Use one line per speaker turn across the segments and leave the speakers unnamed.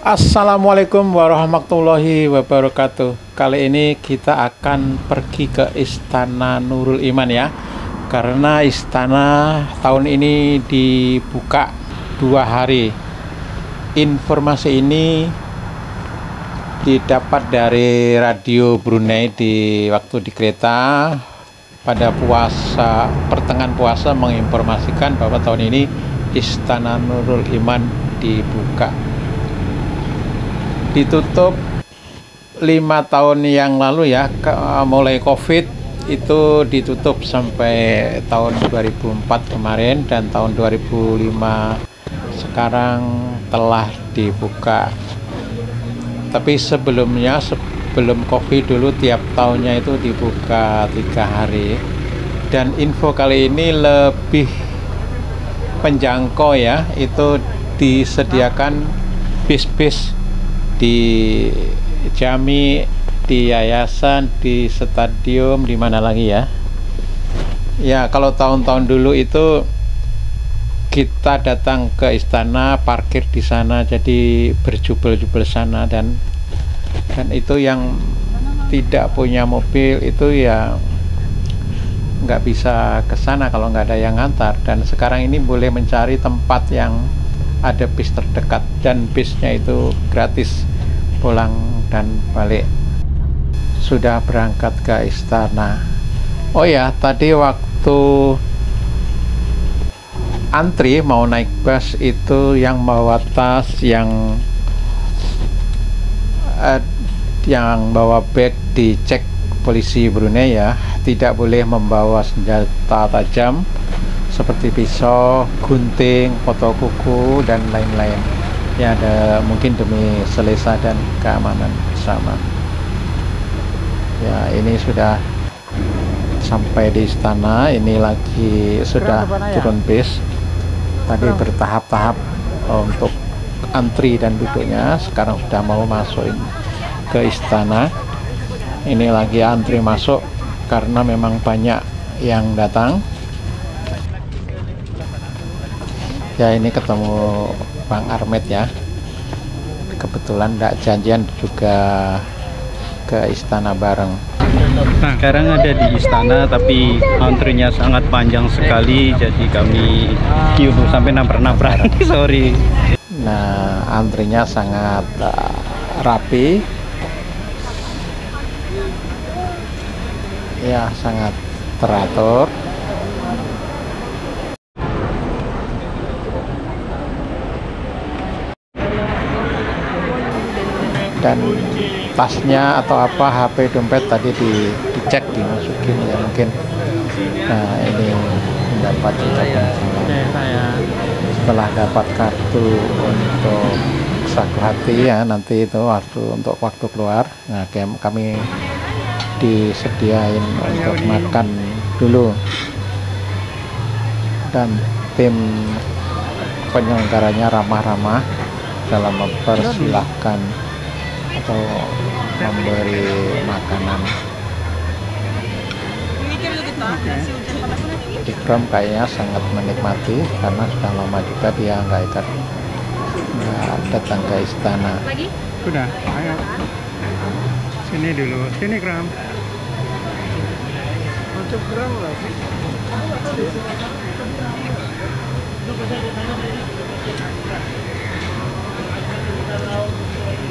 Assalamualaikum warahmatullahi wabarakatuh. Kali ini kita akan pergi ke Istana Nurul Iman ya. Karena istana tahun ini dibuka 2 hari. Informasi ini didapat dari radio Brunei waktu di kereta pada puasa, pertengahan puasa, menginformasikan bahwa tahun ini Istana Nurul Iman dibuka. Ditutup 5 tahun yang lalu ya, mulai COVID itu ditutup sampai tahun 2004 kemarin, dan tahun 2005 sekarang telah dibuka. Tapi sebelumnya, sebelum COVID dulu, tiap tahunnya itu dibuka 3 hari. Dan info kali ini lebih penjangkau ya, itu disediakan bis-bis di Jami, di yayasan, di stadium, di mana lagi ya. Ya, kalau tahun-tahun dulu itu kita datang ke istana, parkir di sana, jadi berjubel-jubel sana, dan itu yang tidak punya mobil itu ya nggak bisa ke sana kalau nggak ada yang ngantar. Dan sekarang ini boleh mencari tempat yang ada bis terdekat, dan bisnya itu gratis pulang dan balik. Sudah berangkat ke istana. Oh ya, tadi waktu antri mau naik bus itu, yang bawa tas, yang bawa bag dicek polisi Brunei ya, tidak boleh membawa senjata tajam seperti pisau, gunting, potong kuku, dan lain-lain. Ya, ada mungkin demi selesa dan keamanan bersama. Ya, ini sudah sampai di istana. Ini lagi sudah turun bis. Tadi bertahap-tahap untuk antri dan duduknya. Sekarang sudah mau masuk ke istana. Ini lagi antri masuk karena memang banyak yang datang. Ya, ini ketemu Bang Armet ya, kebetulan tidak janjian juga ke istana bareng.
Nah, sekarang ada di istana, tapi antrinya sangat panjang sekali, jadi kami queue sampai nabrak-nabrak. Sorry.
Nah, antrinya sangat rapi ya, sangat teratur. Dan tasnya atau apa, HP, dompet tadi dicek, dimasukin ya mungkin. Nah, ini mendapat ucapan salam setelah dapat kartu untuk saku hati ya, nanti itu untuk waktu keluar. Nah, kami disediain untuk makan dulu, dan tim penyelenggaranya ramah-ramah dalam mempersilahkan atau memberi makanan. Ikram kayaknya sangat menikmati karena sudah lama juga dia nggak datang ke istana.
Sudah, ayo. Sini dulu, sini Kram. Macam Kram lah sih.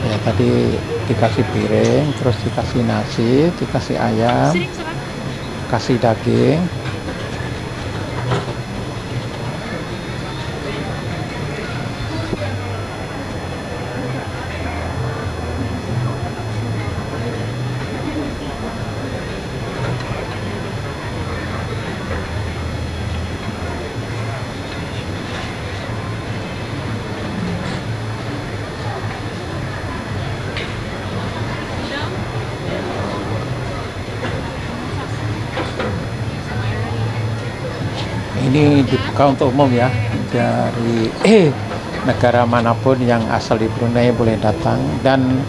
Ya, tadi dikasih piring, terus dikasih nasi, dikasih ayam, kasih daging. Ini dibuka untuk umum ya, dari negara manapun yang asal di Brunei boleh datang, dan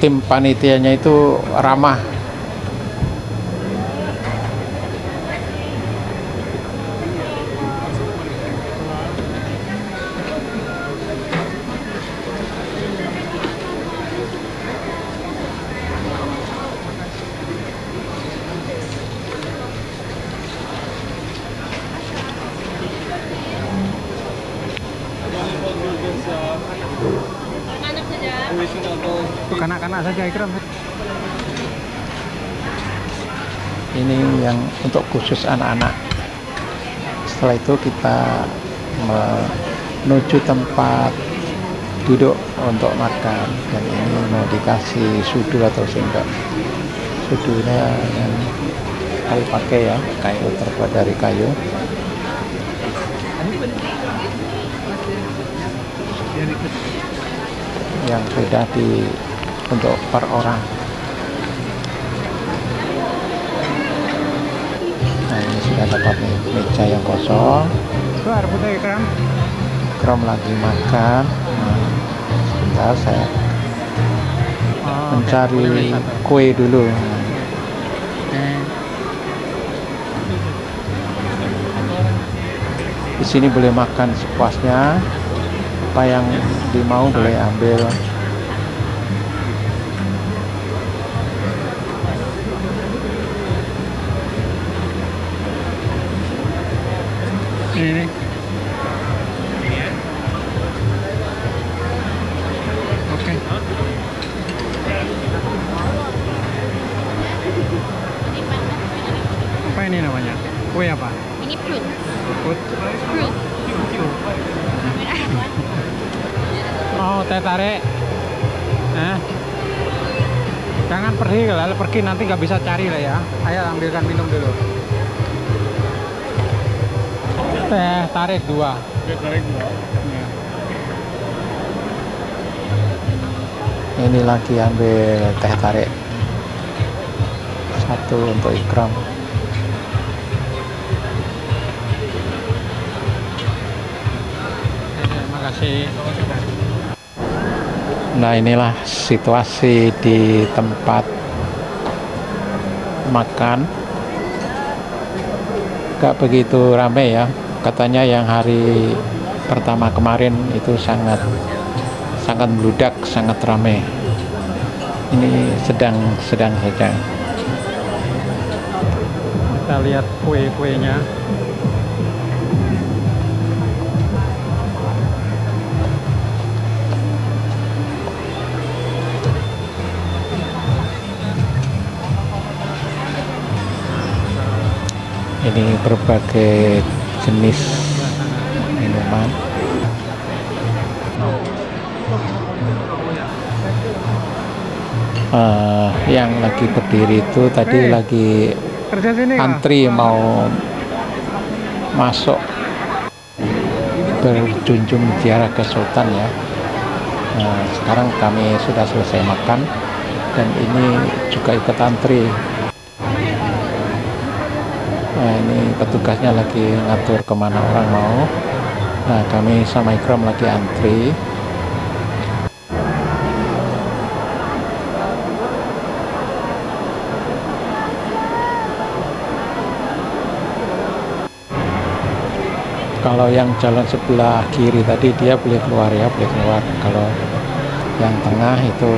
tim panitianya itu ramah.
anak-anak saja Ikram.
Ini yang untuk khusus anak-anak. Setelah itu kita menuju tempat duduk untuk makan, dan ini mau dikasih sudu atau sendok. Sudunya yang kayu pakai ya, kayu terbuat dari kayu. Yang beda untuk per orang. Nah, ini sudah dapat meja yang kosong.
Itu air putih Ikram.
Ikram lagi makan. Nah, sebentar saya mencari kue dulu. Di sini boleh makan sepuasnya, apa yang dimau boleh ambil.
Ini. Oke. Apa ini namanya? Kue apa?
Ini fruit.
Fruit.
Fruit.
Oh, teh tarik. Jangan pergi, kalau pergi nanti nggak bisa cari lah ya. Ayo ambilkan minum dulu. Teh tarik 2. Teh tarik 2. Ya.
Ini lagi ambil teh tarik 1 untuk Ikram.
Terima kasih.
Nah, inilah situasi di tempat makan. Gak begitu ramai ya. Katanya yang hari pertama kemarin itu sangat meludak, sangat ramai. Ini sedang saja.
Kita lihat kue-kuenya.
Ini berbagai jenis minuman. Yang lagi berdiri itu tadi lagi
Kerja sini
antri mau masuk berjunjung ziarah ke Sultan ya. Nah, sekarang kami sudah selesai makan dan ini juga ikut antri. Nah, ini petugasnya lagi ngatur kemana orang mau. Nah, kami sama Ikram lagi antri. Kalau yang jalan sebelah kiri tadi dia boleh keluar ya, boleh keluar. Kalau yang tengah itu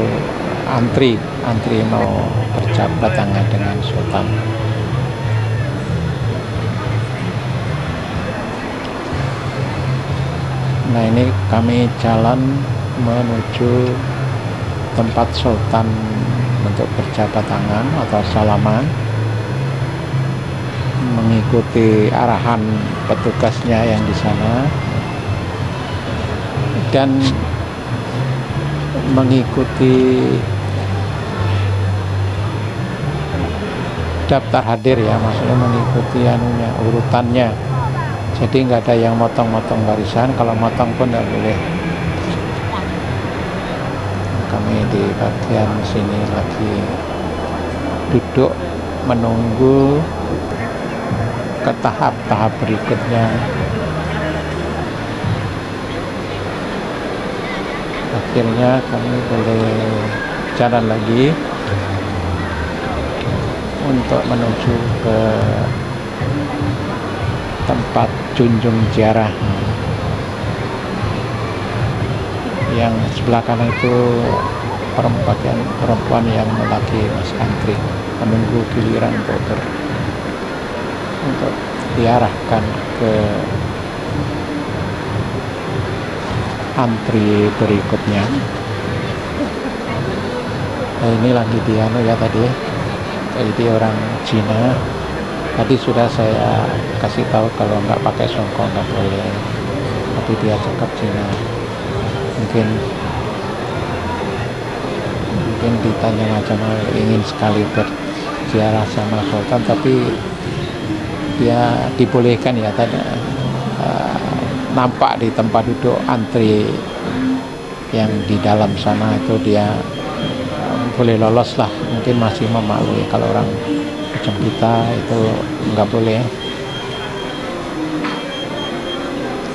antri mau berjabat tangan dengan Sultan. Nah, ini kami jalan menuju tempat Sultan untuk berjabat tangan atau salaman, mengikuti arahan petugasnya yang di sana dan mengikuti daftar hadir ya, maksudnya mengikuti urutannya. Jadi nggak ada yang motong-motong barisan, kalau motong pun nggak boleh. Kami di bagian sini lagi duduk menunggu ke tahap-tahap berikutnya. Akhirnya kami boleh jalan lagi untuk menuju ke tempat junjung ziarah. Yang sebelah kanan itu perempuan yang lagi masih antri menunggu giliran untuk diarahkan ke antri berikutnya. Ini lagi di anu ya tadi, jadi orang Cina. Tadi sudah saya kasih tahu kalau nggak pakai songkok nggak boleh, tapi dia cakap Cina. Mungkin ditanya macam ingin sekali berziarah sama Sultan, tapi dia dibolehkan ya tadi. Nampak di tempat duduk antri yang di dalam sana itu dia boleh lolos lah, mungkin masih memaklui. Kalau orang macam kita itu nggak boleh.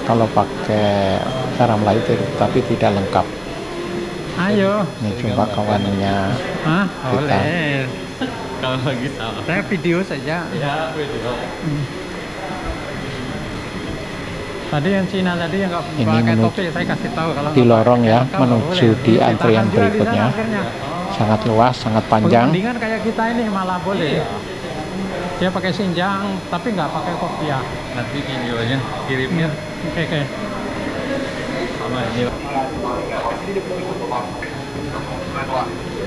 Kalau pakai cara Melayu itu, tapi tidak lengkap.
Ayo.
Ini coba kawannya
Hah?
kita.
Boleh. Kalau lagi salah. Saya video saja. Ya, video. Tadi yang Cina tadi yang nggak pakai topi, saya kasih tahu kalau
di lorong ya, menuju
boleh.
di antrian berikutnya. Sangat luas, sangat panjang.
Mendingan kayak kita ini malah boleh. Dia pakai sinjang, tapi nggak pakai kopiah. Nanti videonya kirimnya. Oke. Sama ini.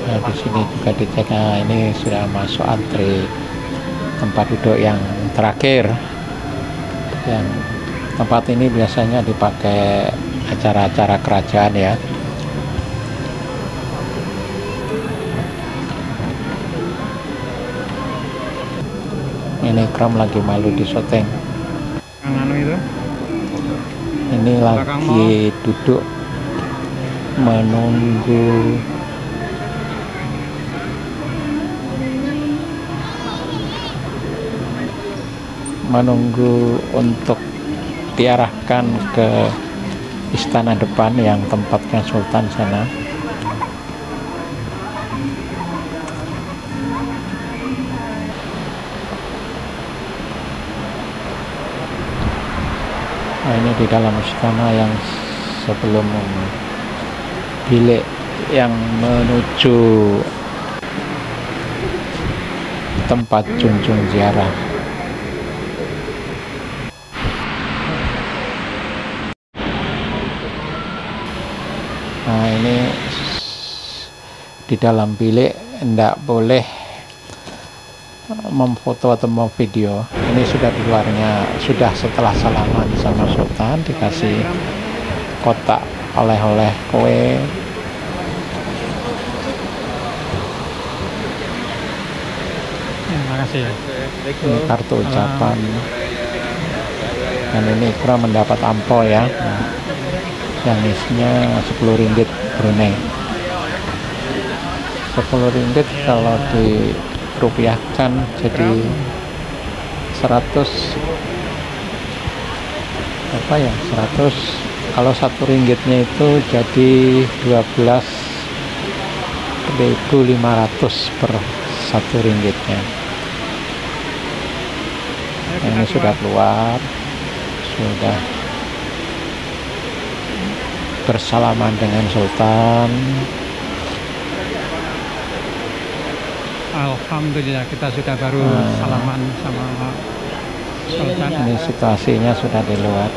Nah, di sini juga dicek. Nah, ini sudah masuk antri tempat duduk yang terakhir. Yang tempat ini biasanya dipakai acara-acara kerajaan ya. Ini Kram lagi malu di syuting.
Yang anu itu?
Ini lagi duduk menunggu untuk diarahkan ke istana depan yang tempatnya Sultan sana. Nah, ini di dalam istana yang sebelum bilik yang menuju tempat junjung ziarah. Nah, ini di dalam bilik tidak boleh memfoto atau mau video. Ini sudah di luarnya, sudah setelah salaman sama Sultan dikasih kotak oleh-oleh kue.
Terima kasih ya.
Ini kartu ucapan. Dan ini Ikram mendapat ampo ya. Nah, yang isinya 10 ringgit Brunei. 10 ringgit kalau dirupiahkan jadi 100 apa ya, 100 kalau 1 ringgitnya itu jadi 12.500 per 1 ringgitnya. Ini sudah keluar, sudah bersalaman dengan Sultan.
Alhamdulillah kita sudah baru salaman sama Sultan.
Ini situasinya sudah di luar.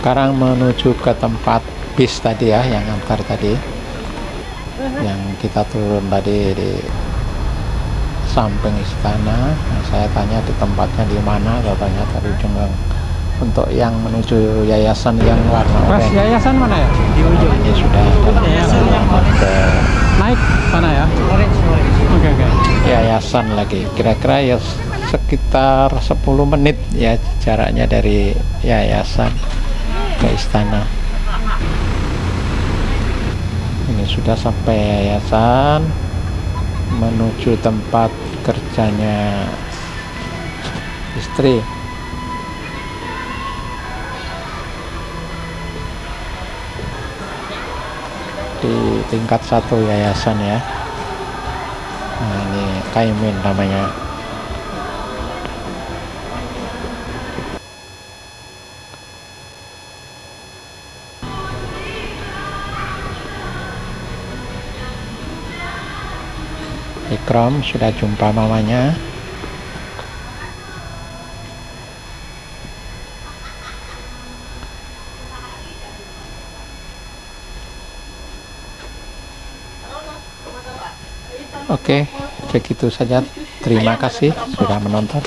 Sekarang menuju ke tempat bis tadi ya, yang antar tadi, yang kita turun tadi di samping istana. Nah, saya tanya di tempatnya di mana, katanya tadi Jenggang. Untuk yang menuju yayasan yang warna oranye.
Yayasan mana ya? Di ujung.
Ini sudah ke
Naik mana ya? Oke.
yayasan lagi. Kira-kira ya sekitar 10 menit ya jaraknya dari yayasan ke istana. Ini sudah sampai yayasan, menuju tempat kerjanya istri. Di tingkat 1 yayasan ya. Nah, ini Kaimin namanya. Ikram sudah jumpa mamanya. Oke, begitu saja. Terima kasih sudah menonton.